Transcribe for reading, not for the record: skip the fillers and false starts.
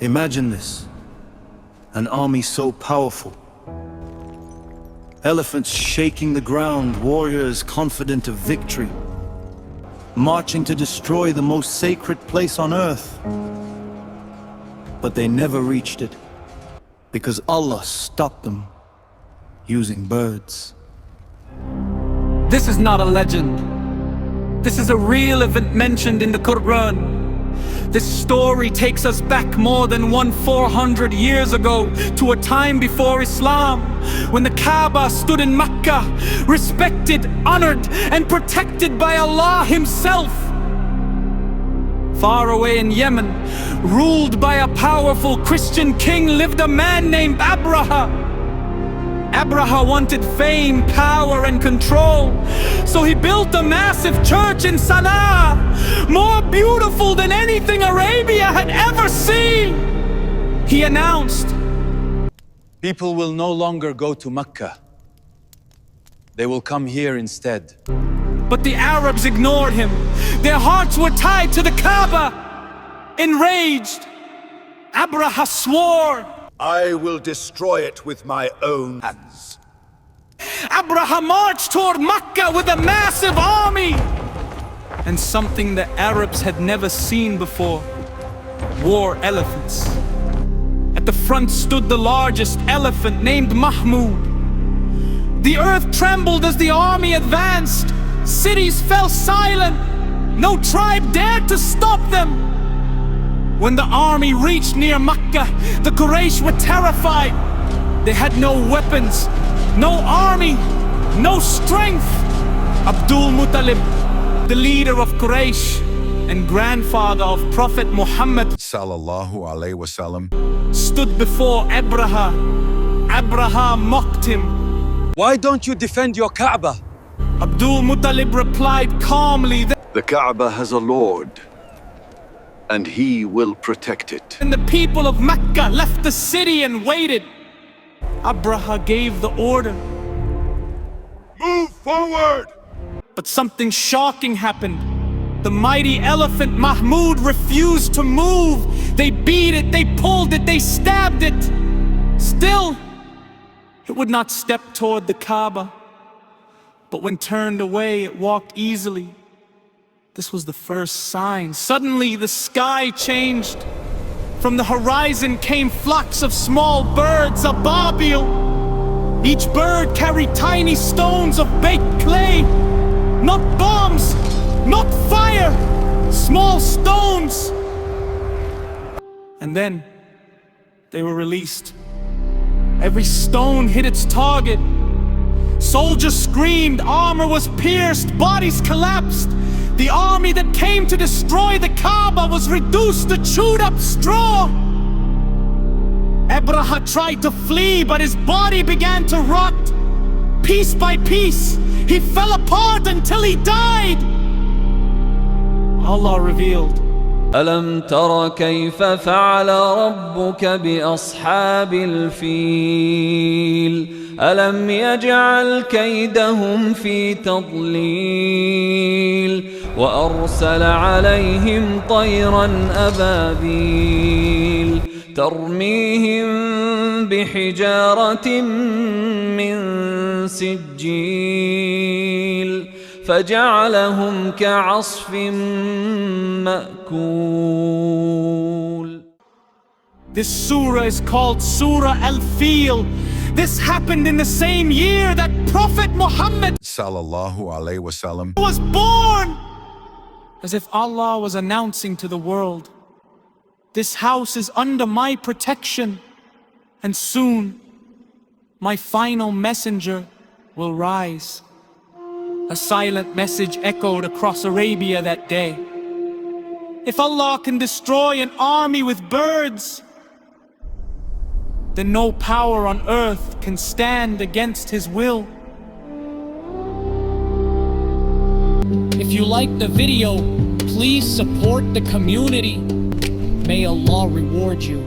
Imagine this, an army so powerful. Elephants shaking the ground, warriors confident of victory, marching to destroy the most sacred place on earth. But they never reached it, because Allah stopped them using birds. This is not a legend. This is a real event mentioned in the Qur'an. This story takes us back more than 400 years ago to a time before Islam, when the Kaaba stood in Makkah, respected, honored, and protected by Allah Himself. Far away in Yemen, ruled by a powerful Christian king, lived a man named Abraha. Abraha wanted fame, power, and control, so he built a massive church in Sana'a, more beautiful than anything Arabia had ever seen. He announced, "People will no longer go to Makkah. They will come here instead." But the Arabs ignored him. Their hearts were tied to the Kaaba. Enraged, Abraha swore, "I will destroy it with my own hands." Abraha marched toward Makkah with a massive army. And something the Arabs had never seen before: war elephants. At the front stood the largest elephant, named Mahmūd. The earth trembled as the army advanced. Cities fell silent. No tribe dared to stop them. When the army reached near Makkah, the Quraysh were terrified. They had no weapons, no army, no strength. Abdul Muttalib, the leader of Quraysh and grandfather of Prophet Muhammad Sallallahu alaihi wasallam, stood before Abraha. Abraha mocked him. "Why don't you defend your Kaaba?" Abdul Muttalib replied calmly, "The Kaaba has a Lord, and He will protect it." and the people of Mecca left the city and waited. Abraha gave the order. "Move forward!" But something shocking happened. The mighty elephant Mahmūd refused to move. They beat it, they pulled it, they stabbed it. Still, it would not step toward the Kaaba. But when turned away, it walked easily. This was the first sign. Suddenly, the sky changed. From the horizon came flocks of small birds, ababil. Each bird carried tiny stones of baked clay. Not bombs, not fire, small stones. And then, they were released. Every stone hit its target. Soldiers screamed, armor was pierced, bodies collapsed. The army that came to destroy the Kaaba was reduced to chewed up straw. Abraha tried to flee, but his body began to rot. Piece by piece, he fell apart until he died. Allah revealed, ألم تر كيف فعل ربك بأصحاب الفيل ألم يجعل كيدهم في تضليل وأرسل عليهم طيرا أبابيل ترميهم بحجارة من سجيل فجعلهم كعصف مأكول. this surah is called Surah Al-Fīl. This happened in the same year that Prophet Muhammad Sallallahu alaihi wasallam was born. As if Allah was announcing to the world, this house is under my protection, and soon my final messenger will rise. A silent message echoed across Arabia that day. If Allah can destroy an army with birds, then no power on earth can stand against His will. If you liked the video, please support the community. May Allah reward you.